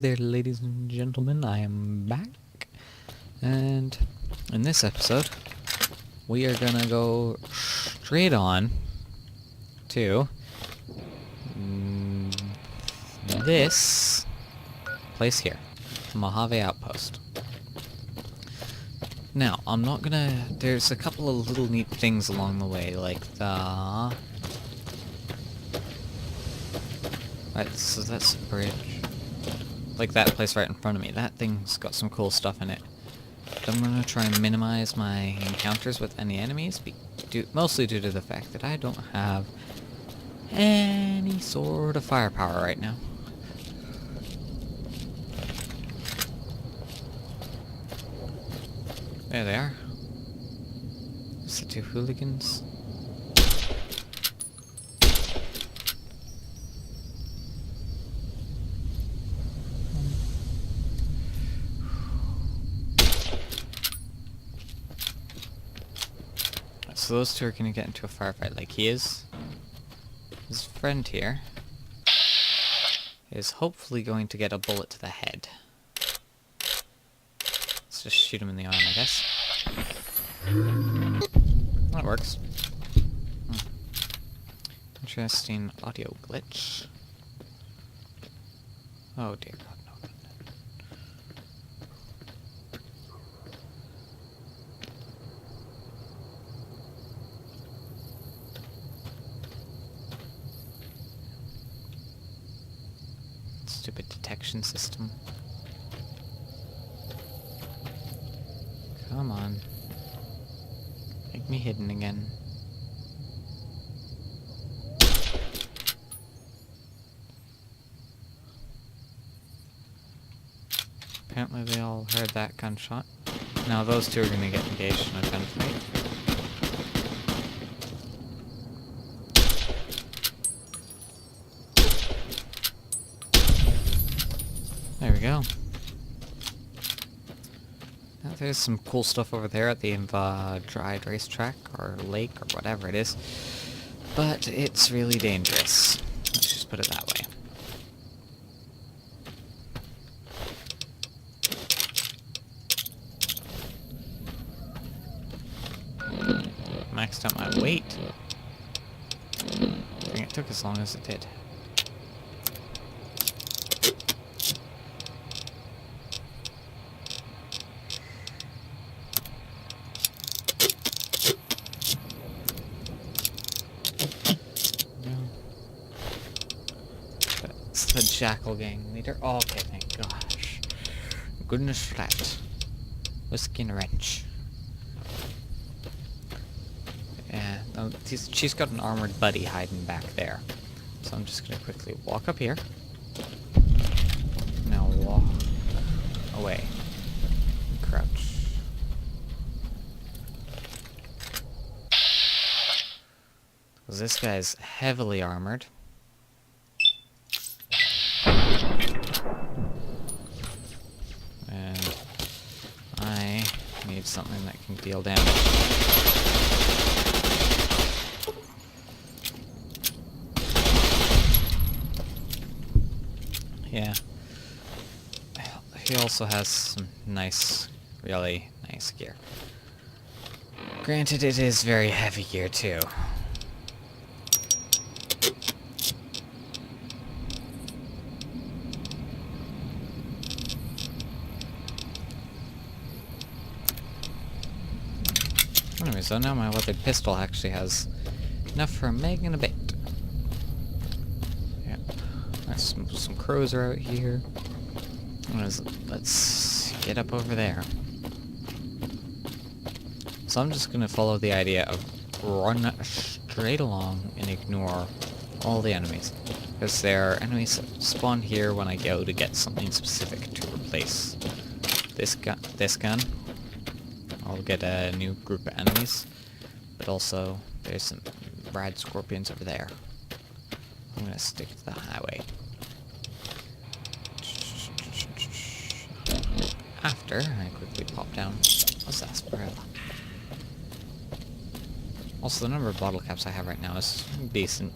there, ladies and gentlemen, I am back, and in this episode, we are gonna go straight on to this place here, Mojave Outpost. Now, I'm not gonna... there's a couple of little neat things along the way, like the... Right, so that's a bridge. Like that place right in front of me. That thing's got some cool stuff in it. But I'm gonna try and minimize my encounters with any enemies, mostly due to the fact that I don't have any sort of firepower right now. There they are. It's the two hooligans. So those two are going to get into a firefight like he is. His friend here is hopefully going to get a bullet to the head. Let's just shoot him in the arm, I guess. That works. Interesting audio glitch. Oh dear God, no. Stupid detection system. Come on. Make me hidden again. Apparently they all heard that gunshot. Now those two are going to get engaged in a gunfight. There we go. Now there's some cool stuff over there at the dried racetrack, or lake, or whatever it is. But it's really dangerous. Let's just put it that way. Maxed out my weight. Dang, it took as long as it did. That's the Jackal Gang leader. Oh, okay, thank gosh. Goodness for that. Whiskey and a wrench. Yeah, no, she's got an armored buddy hiding back there. So I'm just gonna quickly walk up here. Now walk away. Crouch. Because this guy's heavily armored. And I need something that can deal damage. Yeah. He also has some nice, really nice gear. Granted, it is very heavy gear too. Anyway, so now my weathered pistol actually has enough for a meg and a bit. Yeah. There's some crows are out here. Let's get up over there. So I'm just gonna follow the idea of run straight along and ignore all the enemies. Because there are enemies that spawn here when I go to get something specific to replace this gun. I'll get a new group of enemies, but also there's some rad scorpions over there. I'm gonna stick to the highway. After I quickly pop down a sarsaparilla. Also, the number of bottle caps I have right now is decent.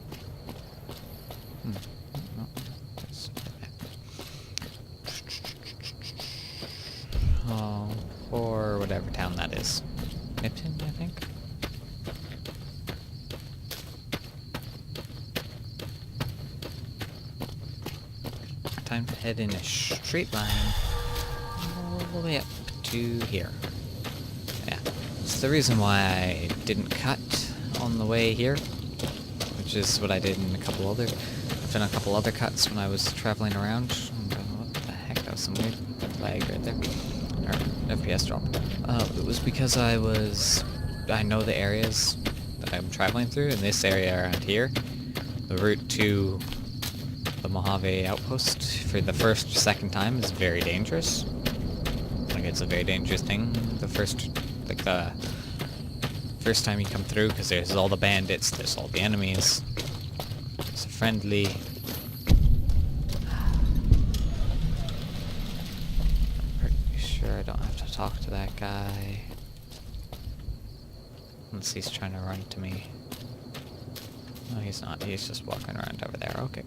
whatever town that is. Nipton, I think? Time to head in a straight line all the way up to here. Yeah. It's the reason why I didn't cut on the way here, which is what I did in a couple other... I've done a couple other cuts when I was traveling around. What the heck, that was some weird lag right there. Or FPS drop. It was because I know the areas that I'm traveling through, and this area around here, the route to the Mojave outpost for the second time is very dangerous. Like, it's a very dangerous thing. The first time you come through, because there's all the bandits, there's all the enemies. It's a friendly... I'm pretty sure I don't have to talk to that guy. Unless he's trying to run to me. No, he's not. He's just walking around over there. Okay.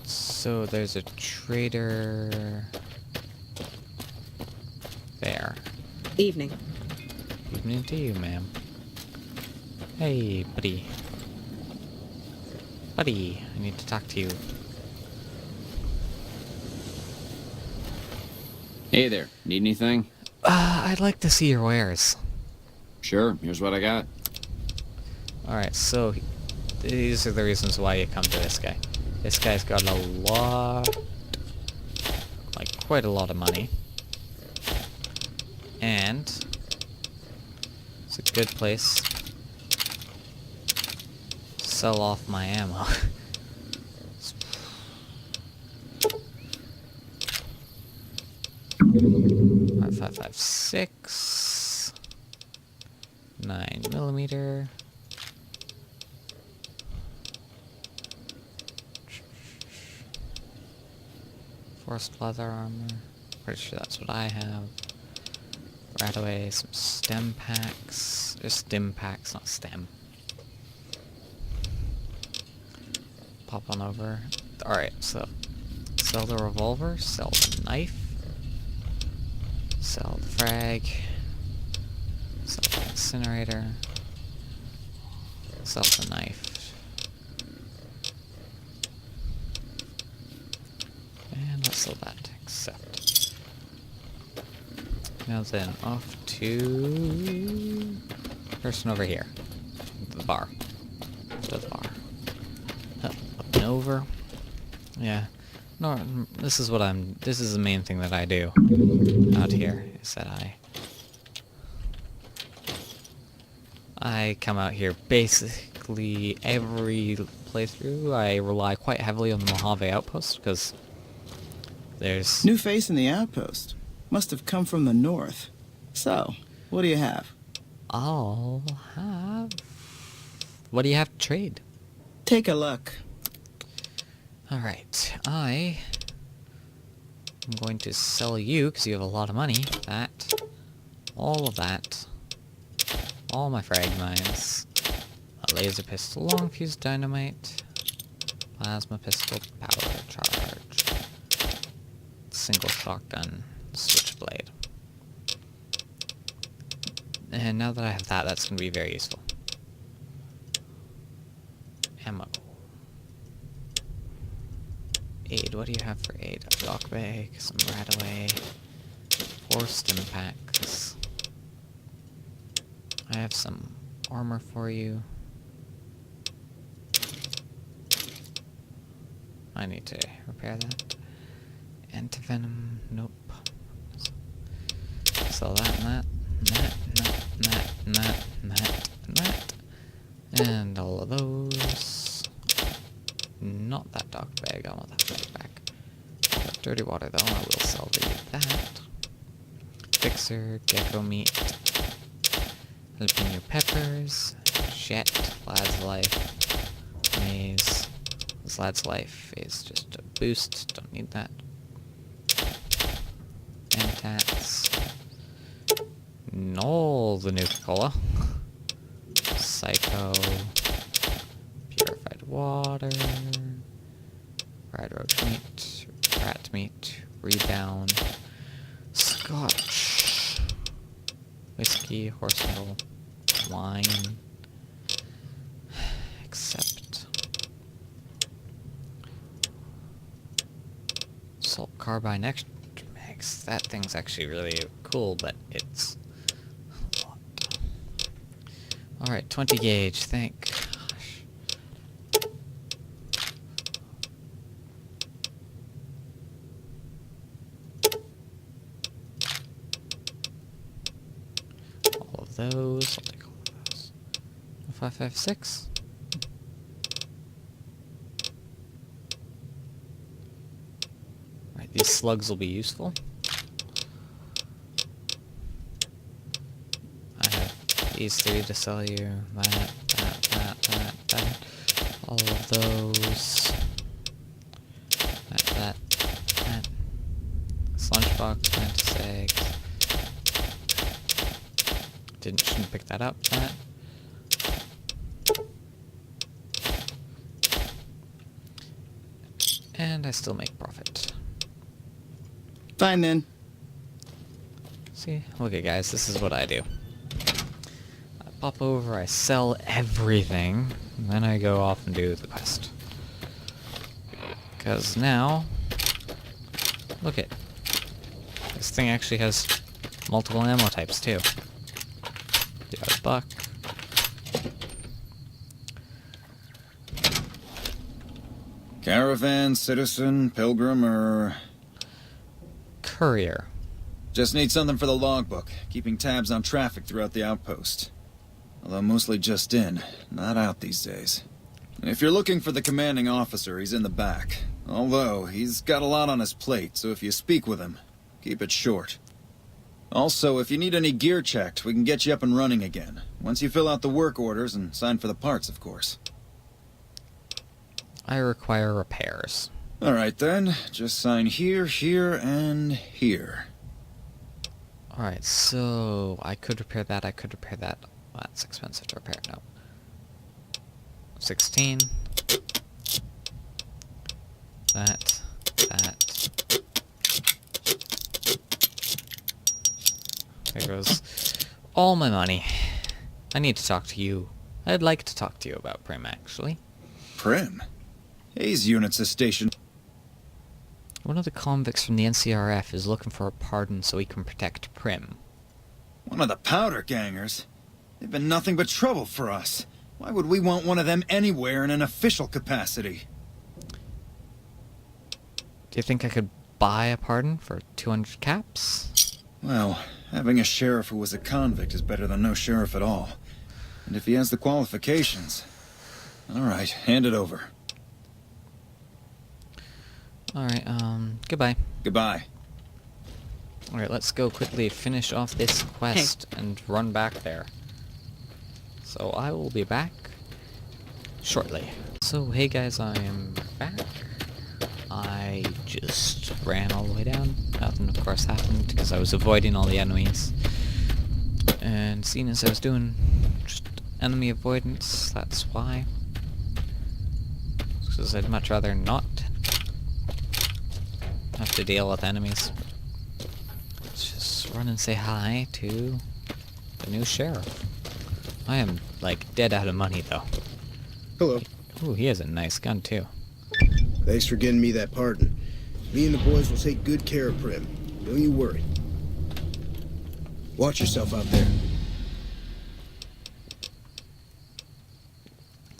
So there's a trader... there. Evening. Evening to you, ma'am. Hey, buddy. Buddy, I need to talk to you. Hey there, need anything? I'd like to see your wares. Sure, here's what I got. Alright, so these are the reasons why you come to this guy. This guy's got a lot, like quite a lot of money. And it's a good place to sell off my ammo. 5.56 9mm. Forced leather armor. Pretty sure that's what I have. Right away, some stem packs. There's stim packs, not stem. Pop on over. Alright, so sell the revolver, sell the knife, sell the frag, sell the incinerator, sell the knife. And let's sell that, accept. Now then, off to person over here. The bar. To the bar. Up and over. Yeah. No, this is the main thing that I do out here, is that I come out here basically every playthrough. I rely quite heavily on the Mojave outpost, because there's... New face in the outpost. Must have come from the north. So, what do you have? I'll have... What do you have to trade? Take a look. Alright, I'm going to sell you, because you have a lot of money, that, all of that, all my frag mines, a laser pistol, long fuse dynamite, plasma pistol, power charge, single shotgun, switchblade. And now that I have that, that's going to be very useful. Ammo. Aid, what do you have for aid? A dock bag, some Radaway, 4 stim packs. I have some armor for you. I need to repair that. Antivenom, nope. Sell that and that, that. And all of those. Not that dock bag, I want that bag back. Got dirty water though, I will sell that. Fixer, gecko meat, jalapeno peppers, jet, lad's life, maze. This lad's life is just a boost, don't need that. Antats. No, the Nuka-Cola. Psycho. Purified water. Fried roach meat. Rat meat. Rebound. Scotch. whiskey, horse metal, wine, except salt carbine extra mix. That thing's actually really cool, but it's a lot. Alright, 20 gauge, thank gosh. All of those, I'll take all of those. 556. Right, these slugs will be useful. I have these three to sell you. That. All of those. That. Lunchbox, mantis eggs. Shouldn't pick that up. That. And I still make profit. Fine then. See? Look at guys, this is what I do. I pop over, I sell everything, and then I go off and do the quest. Because now, look it. This thing actually has multiple ammo types too. Do a buck. Caravan, citizen, pilgrim, or... Courier. Just need something for the logbook, keeping tabs on traffic throughout the outpost. Although mostly just in, not out these days. If you're looking for the commanding officer, he's in the back. Although, he's got a lot on his plate, so if you speak with him, keep it short. Also, if you need any gear checked, we can get you up and running again. Once you fill out the work orders and sign for the parts, of course. I require repairs. Alright then, just sign here, here, and here. Alright, so I could repair that, I could repair that. That's expensive to repair, no. 16. That. There goes all my money. I need to talk to you. I'd like to talk to you about Primm, actually. Primm? Hayes units is stationed. One of the convicts from the NCRF is looking for a pardon so he can protect Primm. One of the powder gangers? They've been nothing but trouble for us. Why would we want one of them anywhere in an official capacity? Do you think I could buy a pardon for 200 caps? Well, having a sheriff who was a convict is better than no sheriff at all. And if he has the qualifications... Alright, hand it over. Alright, goodbye. Goodbye. Alright, let's go quickly finish off this quest and run back there. So I will be back shortly. So hey guys, I am back. I just ran all the way down. Nothing of course happened because I was avoiding all the enemies. And seeing as I was doing just enemy avoidance, that's why. Because I'd much rather not have to deal with enemies. Let's just run and say hi to the new sheriff. I am, like, dead out of money, though. Hello. Ooh, he has a nice gun, too. Thanks for getting me that pardon. Me and the boys will take good care of Primm. Don't you worry. Watch yourself out there.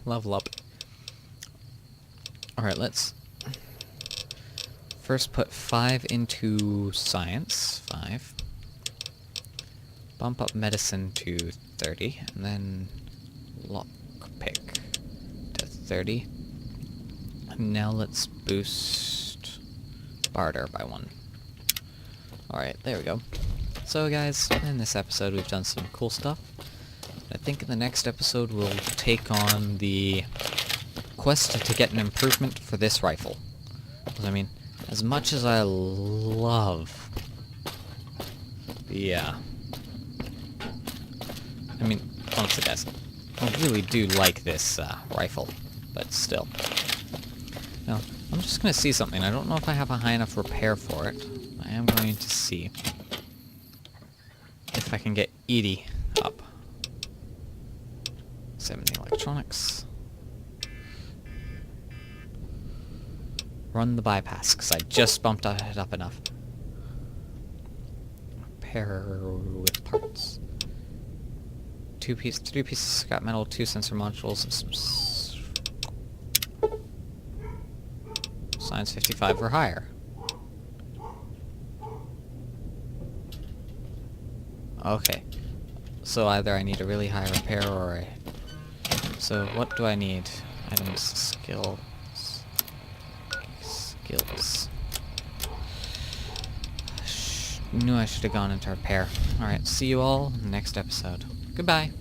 Level up. Alright, let's first put 5 into science. 5. Bump up medicine to 30, and then lockpick to 30. And now let's boost barter by 1. Alright, there we go. So guys, in this episode we've done some cool stuff. I think in the next episode we'll take on the quest to get an improvement for this rifle. 'Cause, I mean, as much as I love the, I mean, honestly guys, I really do like this rifle, but still. Now, I'm just going to see something. I don't know if I have a high enough repair for it. I am going to see. If if I can get Edie up. 70 electronics. Run the bypass, because I just bumped it up enough. Pair with parts. 3 pieces of scrap metal, 2 sensor modules, and some Science 55 or higher. Okay. So either I need a really high repair or a... So what do I need? Items, skills. Knew I should have gone into repair. Alright, see you all next episode. Goodbye.